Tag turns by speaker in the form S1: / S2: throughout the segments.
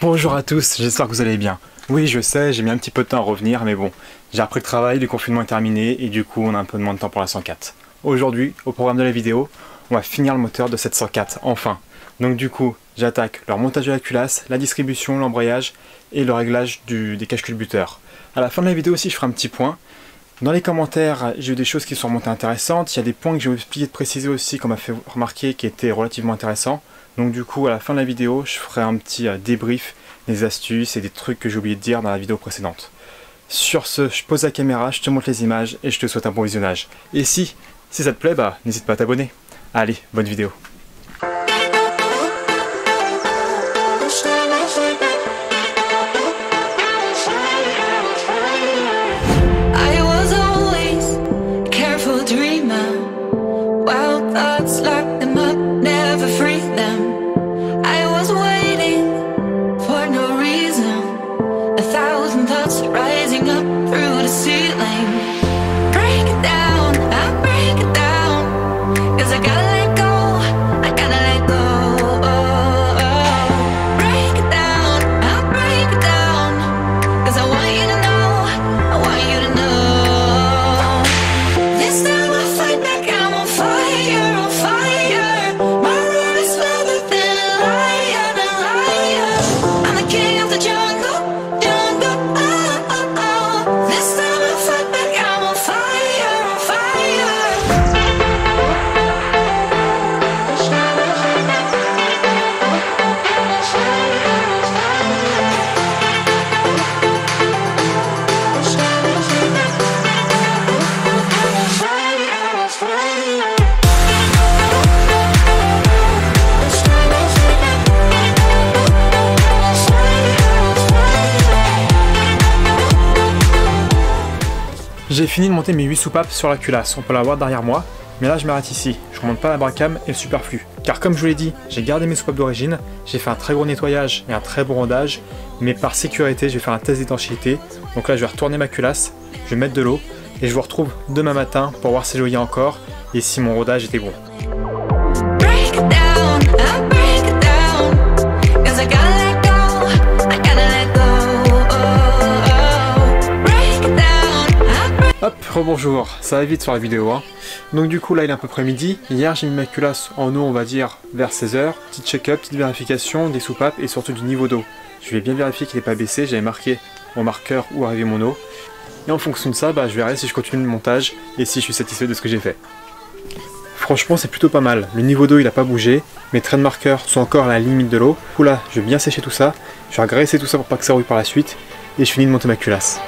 S1: Bonjour à tous, j'espère que vous allez bien. Oui, je sais, j'ai mis un petit peu de temps à revenir, mais bon, j'ai repris le travail, le confinement est terminé, et du coup, on a un peu moins de temps pour la 104. Aujourd'hui, au programme de la vidéo, on va finir le moteur de cette 104, enfin. Donc du coup, j'attaque leur montage de la culasse, la distribution, l'embrayage, et le réglage des cache-culbuteurs. À la fin de la vidéo aussi, je ferai un petit point. Dans les commentaires, j'ai eu des choses qui sont remontées intéressantes, il y a des points que j'ai oublié de préciser aussi, qu'on m'a fait remarquer, qui étaient relativement intéressants. Donc du coup, à la fin de la vidéo, je ferai un petit débrief des astuces et des trucs que j'ai oublié de dire dans la vidéo précédente. Sur ce, je pose la caméra, je te montre les images et je te souhaite un bon visionnage. Et si ça te plaît, n'hésite pas à t'abonner. Allez, bonne vidéo. J'ai fini de monter mes 8 soupapes sur la culasse, on peut la voir derrière moi, mais là je m'arrête ici, je remonte pas la bracam et le superflu. Car comme je vous l'ai dit, j'ai gardé mes soupapes d'origine, j'ai fait un très gros nettoyage et un très bon rodage, mais par sécurité je vais faire un test d'étanchéité, donc là je vais retourner ma culasse, je vais mettre de l'eau, et je vous retrouve demain matin pour voir si je y a encore, et si mon rodage était bon. Hop, rebonjour, ça va vite sur la vidéo hein. Donc du coup là il est à peu près midi, hier j'ai mis ma culasse en eau on va dire vers 16h, petite check-up, petite vérification des soupapes et surtout du niveau d'eau. Je vais bien vérifier qu'il n'est pas baissé, j'avais marqué mon marqueur où arrivait mon eau. Et en fonction de ça, je verrai si je continue le montage et si je suis satisfait de ce que j'ai fait. Franchement c'est plutôt pas mal, le niveau d'eau il n'a pas bougé, mes traits de marqueur sont encore à la limite de l'eau. Du coup là je vais bien sécher tout ça, je vais graisser tout ça pour pas que ça rouille par la suite et je finis de monter ma culasse.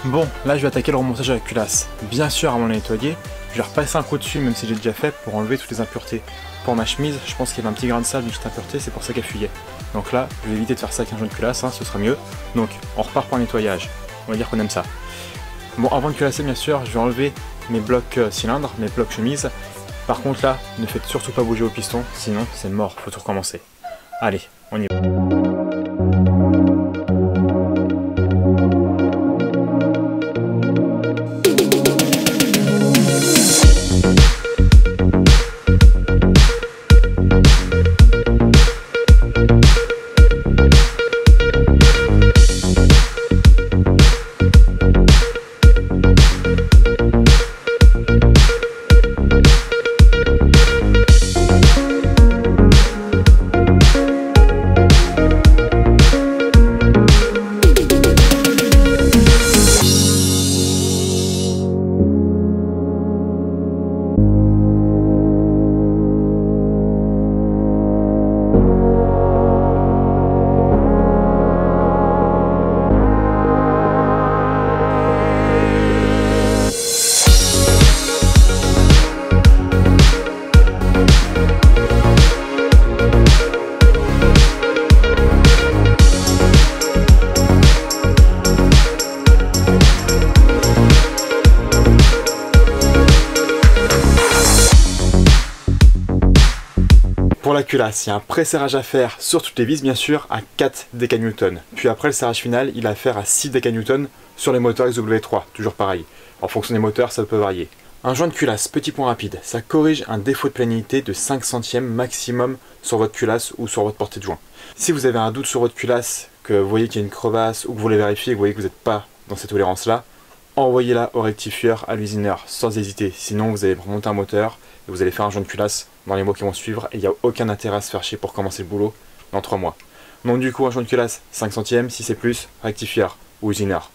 S1: Bon, là je vais attaquer le remontage de la culasse. Bien sûr, avant de la nettoyer, je vais repasser un coup dessus, même si j'ai déjà fait, pour enlever toutes les impuretés. Pour ma chemise, je pense qu'il y avait un petit grain de sable, une petite impureté, c'est pour ça qu'elle fuyait. Donc là, je vais éviter de faire ça avec un jaune de culasse, ce sera mieux. Donc, on repart pour le nettoyage. On va dire qu'on aime ça. Bon, avant de culasser, bien sûr, je vais enlever mes blocs cylindres, mes blocs chemise. Par contre là, ne faites surtout pas bouger au piston, sinon c'est mort, faut tout recommencer. Allez, on y va. la culasse, il y a un pré-serrage à faire sur toutes les vis bien sûr à 4 décanewtons. Puis après le serrage final, il a à faire à 6 décanewtons sur les moteurs XW3, toujours pareil. En fonction des moteurs, ça peut varier. Un joint de culasse, petit point rapide, ça corrige un défaut de planéité de 5 centièmes maximum sur votre culasse ou sur votre portée de joint. Si vous avez un doute sur votre culasse, que vous voyez qu'il y a une crevasse ou que vous voulez vérifier et que vous voyez que vous n'êtes pas dans cette tolérance-là, envoyez-la au rectifieur, à l'usineur, sans hésiter. Sinon, vous allez remonter un moteur et vous allez faire un joint de culasse dans les mois qui vont suivre et il n'y a aucun intérêt à se faire chier pour commencer le boulot dans 3 mois. Donc du coup, un joint de culasse, 5 centièmes, si c'est plus, rectifieur ou usineur.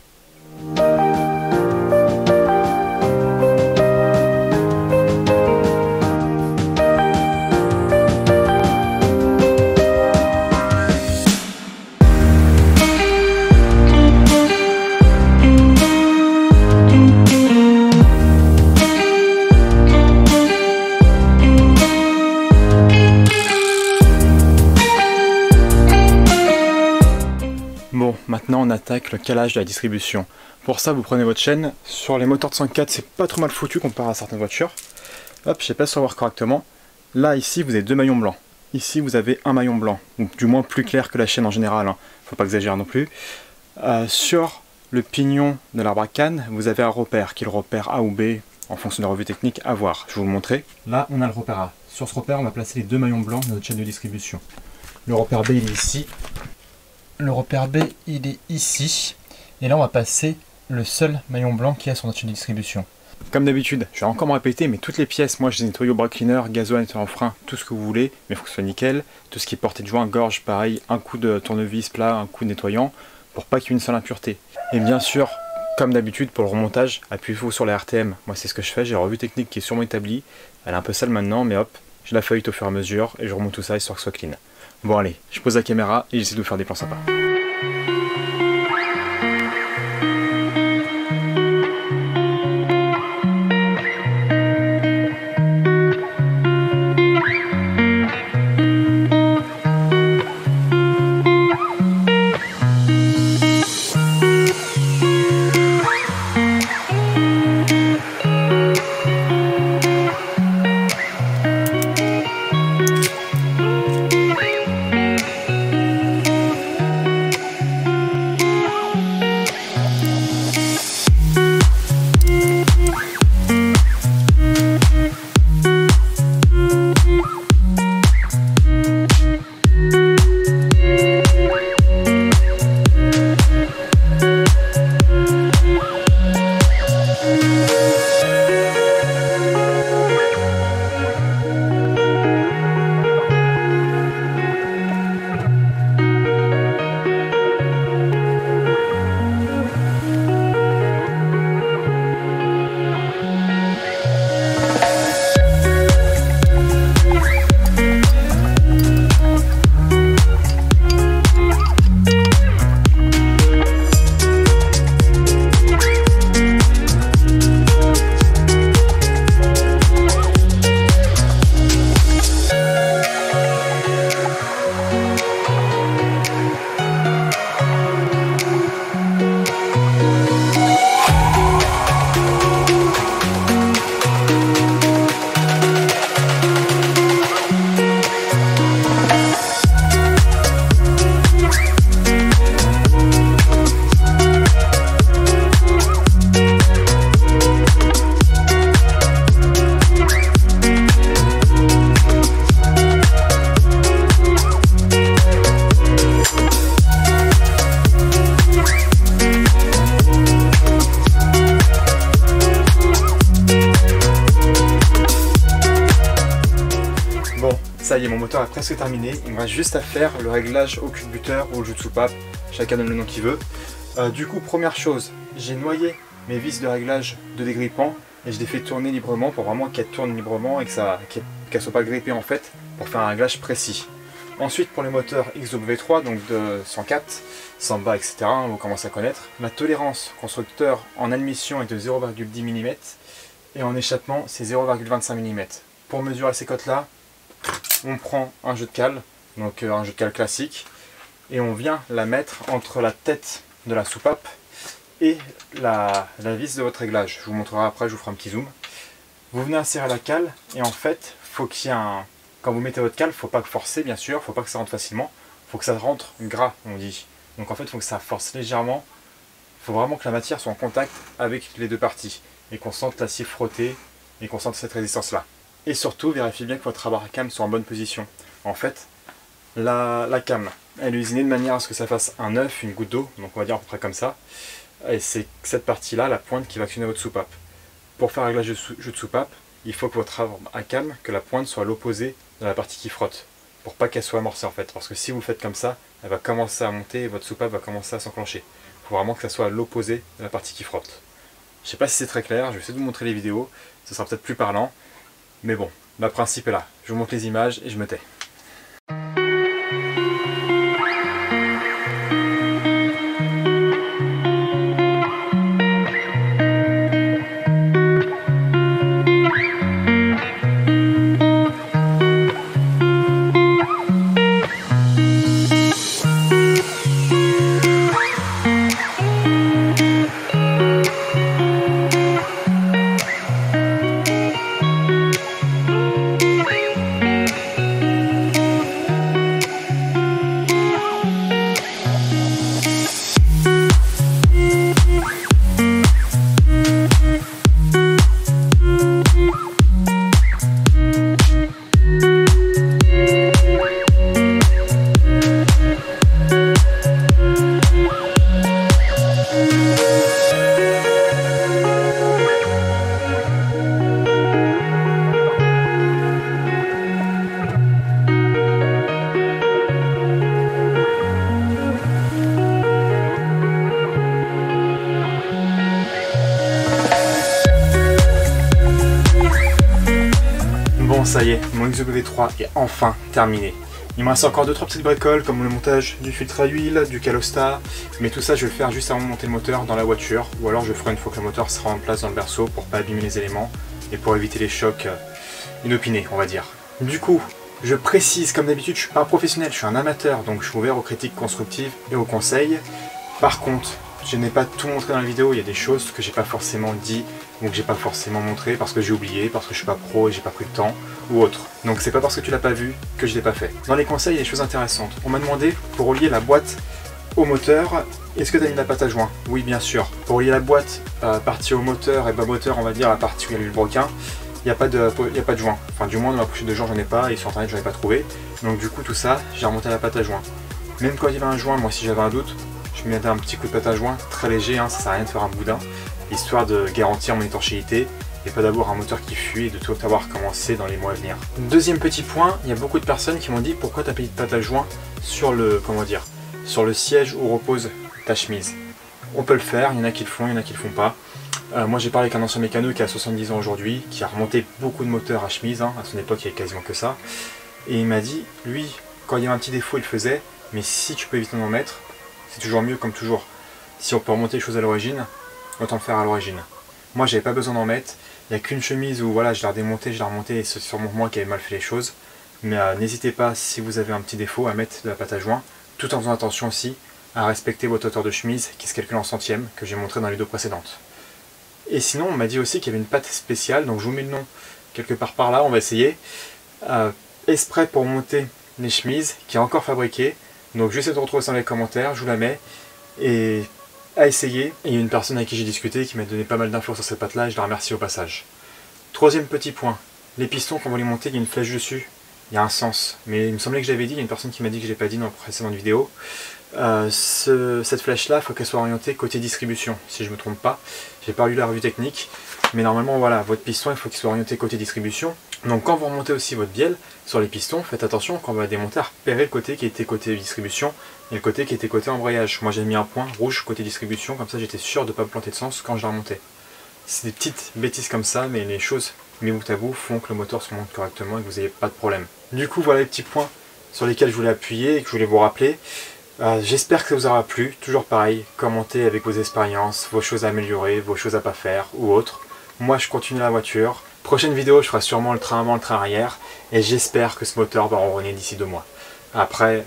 S1: Bon, maintenant on attaque le calage de la distribution. Pour ça, vous prenez votre chaîne. Sur les moteurs de 104, c'est pas trop mal foutu comparé à certaines voitures. Hop, je sais pas si on va voir correctement. Là, ici, vous avez 2 maillons blancs. Ici, vous avez un maillon blanc, ou du moins plus clair que la chaîne en général. Hein. Faut pas exagérer non plus. Sur le pignon de l'arbre à canne, vous avez un repère, qui est le repère A ou B, en fonction de la revue technique, à voir. Je vais vous le montrer. Là, on a le repère A. Sur ce repère, on va placer les 2 maillons blancs de notre chaîne de distribution. Le repère B, il est ici. Le repère B, il est ici. Et là, on va passer le seul maillon blanc qu'il y a sur notre chaîne de distribution. Comme d'habitude, je vais encore me répéter, mais toutes les pièces, moi je les nettoie au bras cleaner, gasoil, nettoie en frein, tout ce que vous voulez, mais il faut que ce soit nickel. Tout ce qui est portée de joint, gorge, pareil, un coup de tournevis plat, un coup de nettoyant, pour pas qu'il y ait une seule impureté. Et bien sûr, comme d'habitude, pour le remontage, appuyez-vous sur la RTM. Moi c'est ce que je fais, j'ai la revue technique qui est sûrement établie. Elle est un peu sale maintenant, mais hop, je la feuillete au fur et à mesure et je remonte tout ça histoire que ce soit clean. Bon allez, je pose la caméra et j'essaie de vous faire des plans sympas. Ça y est, mon moteur est presque terminé. Il me reste juste à faire le réglage au culbuteur ou au jus de soupape. Chacun donne le nom qu'il veut. Du coup, première chose, j'ai noyé mes vis de réglage de dégrippant et je les fais tourner librement pour vraiment qu'elles tournent librement et qu'elles ne soient pas grippées en fait, pour faire un réglage précis. Ensuite, pour les moteurs XW3, donc de 104, Samba, etc., on commence à connaître, la tolérance constructeur en admission est de 0,10 mm et en échappement, c'est 0,25 mm. Pour mesurer ces cotes-là, on prend un jeu de cale, donc un jeu de cale classique, et on vient la mettre entre la tête de la soupape et la vis de votre réglage. Je vous montrerai après, je vous ferai un petit zoom. Vous venez insérer la cale et en fait, il faut qu'il y ait quand vous mettez votre cale, il ne faut pas forcer bien sûr, il ne faut pas que ça rentre facilement, il faut que ça rentre gras, on dit. Donc en fait, il faut que ça force légèrement, il faut vraiment que la matière soit en contact avec les deux parties et qu'on sente l'acier frotter et qu'on sente cette résistance-là. Et surtout, vérifiez bien que votre rabat à cam soit en bonne position. En fait, la cam, elle est usinée de manière à ce que ça fasse un œuf, une goutte d'eau, donc on va dire à peu près comme ça. Et c'est cette partie-là, la pointe, qui va actionner votre soupape. Pour faire réglage de jeu de soupape, il faut que votre rabat à cam, que la pointe soit à l'opposé de la partie qui frotte, pour pas qu'elle soit amorcée en fait. Parce que si vous faites comme ça, elle va commencer à monter et votre soupape va commencer à s'enclencher. Il faut vraiment que ça soit à l'opposé de la partie qui frotte. Je sais pas si c'est très clair, je vais essayer de vous montrer les vidéos, ce sera peut-être plus parlant. Mais bon, le principe est là. Je vous montre les images et je me tais. Bon, ça y est, mon XW3 est enfin terminé. Il me reste encore 2-3 petites bricoles comme le montage du filtre à huile, du calostar, mais tout ça je vais le faire juste avant de monter le moteur dans la voiture, ou alors je le ferai une fois que le moteur sera en place dans le berceau pour pas abîmer les éléments et pour éviter les chocs inopinés, on va dire. Du coup, je précise, comme d'habitude, je suis pas un professionnel, je suis un amateur, donc je suis ouvert aux critiques constructives et aux conseils. Par contre, je n'ai pas tout montré dans la vidéo, il y a des choses que j'ai pas forcément dit ou que j'ai pas forcément montré parce que j'ai oublié, parce que je suis pas pro et j'ai pas pris le temps ou autre. Donc c'est pas parce que tu l'as pas vu que je l'ai pas fait. Dans les conseils, il y a des choses intéressantes. On m'a demandé pour relier la boîte au moteur, est-ce que tu as mis de la pâte à joint? Oui, bien sûr. Pour relier la boîte partie au moteur et bas moteur, on va dire la partie où il y a le broquin, il n'y a pas de joint. Enfin, du moins dans ma pochette de joint, j'en ai pas et sur internet, j'en ai pas trouvé. Donc du coup, tout ça, j'ai remonté à la pâte à joint. Même quand il y avait un joint, moi si j'avais un doute, je mettais un petit coup de pâte à joint très léger, hein, ça sert à rien de faire un boudin, histoire de garantir mon étanchéité et pas d'avoir un moteur qui fuit et de tout avoir commencé dans les mois à venir. Deuxième petit point, il y a beaucoup de personnes qui m'ont dit pourquoi tu as mis de pâte à joint sur le, sur le siège où repose ta chemise. On peut le faire, il y en a qui le font, il y en a qui le font pas. Moi j'ai parlé avec un ancien mécano qui a 70 ans aujourd'hui, qui a remonté beaucoup de moteurs à chemise, hein, à son époque il y avait quasiment que ça. Et il m'a dit, lui, quand il y avait un petit défaut il le faisait, mais si tu peux éviter d'en mettre, c'est toujours mieux comme toujours. Si on peut remonter les choses à l'origine, autant le faire à l'origine. Moi j'avais pas besoin d'en mettre, il n'y a qu'une chemise où voilà, je l'ai redémontée, je l'ai remontée et c'est sûrement moi qui avais mal fait les choses. Mais n'hésitez pas, si vous avez un petit défaut, à mettre de la pâte à joint, tout en faisant attention aussi à respecter votre hauteur de chemise qui se calcule en centièmes, que j'ai montré dans les vidéos précédentes. Et sinon on m'a dit aussi qu'il y avait une pâte spéciale, donc je vous mets le nom quelque part par là, on va essayer. Esprit pour monter les chemises, qui est encore fabriquée. Donc je vais essayer de retrouver ça dans les commentaires, je vous la mets. Et à essayer. Et il y a une personne avec qui j'ai discuté qui m'a donné pas mal d'infos sur cette pâte là et je la remercie au passage. Troisième petit point, les pistons quand vous les montez, il y a une flèche dessus. Il y a un sens. Mais il me semblait que j'avais dit, il y a une personne qui m'a dit que je l'ai pas dit dans la précédente vidéo. Cette flèche là, il faut qu'elle soit orientée côté distribution, si je ne me trompe pas. J'ai pas lu la revue technique. Mais normalement voilà, votre piston il faut qu'il soit orienté côté distribution. Donc quand vous remontez aussi votre bielle sur les pistons, faites attention quand on va démonter à repérer le côté qui était côté distribution et le côté qui était côté embrayage. Moi j'ai mis un point rouge côté distribution, comme ça j'étais sûr de ne pas me planter de sens quand je la remontais. C'est des petites bêtises comme ça, mais les choses mis bout à bout font que le moteur se monte correctement et que vous n'ayez pas de problème. Du coup voilà les petits points sur lesquels je voulais appuyer et que je voulais vous rappeler. J'espère que ça vous aura plu, toujours pareil, commentez avec vos expériences, vos choses à améliorer, vos choses à pas faire ou autres. Moi je continue la voiture. Prochaine vidéo je ferai sûrement le train avant, le train arrière et j'espère que ce moteur va ronronner d'ici 2 mois. Après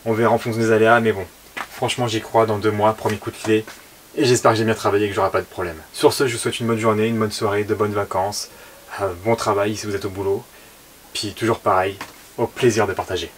S1: on verra en fonction des aléas mais bon, franchement j'y crois dans 2 mois, premier coup de clé et j'espère que j'ai bien travaillé et que j'aurai pas de problème. Sur ce je vous souhaite une bonne journée, une bonne soirée, de bonnes vacances, bon travail si vous êtes au boulot Puis toujours pareil, au plaisir de partager.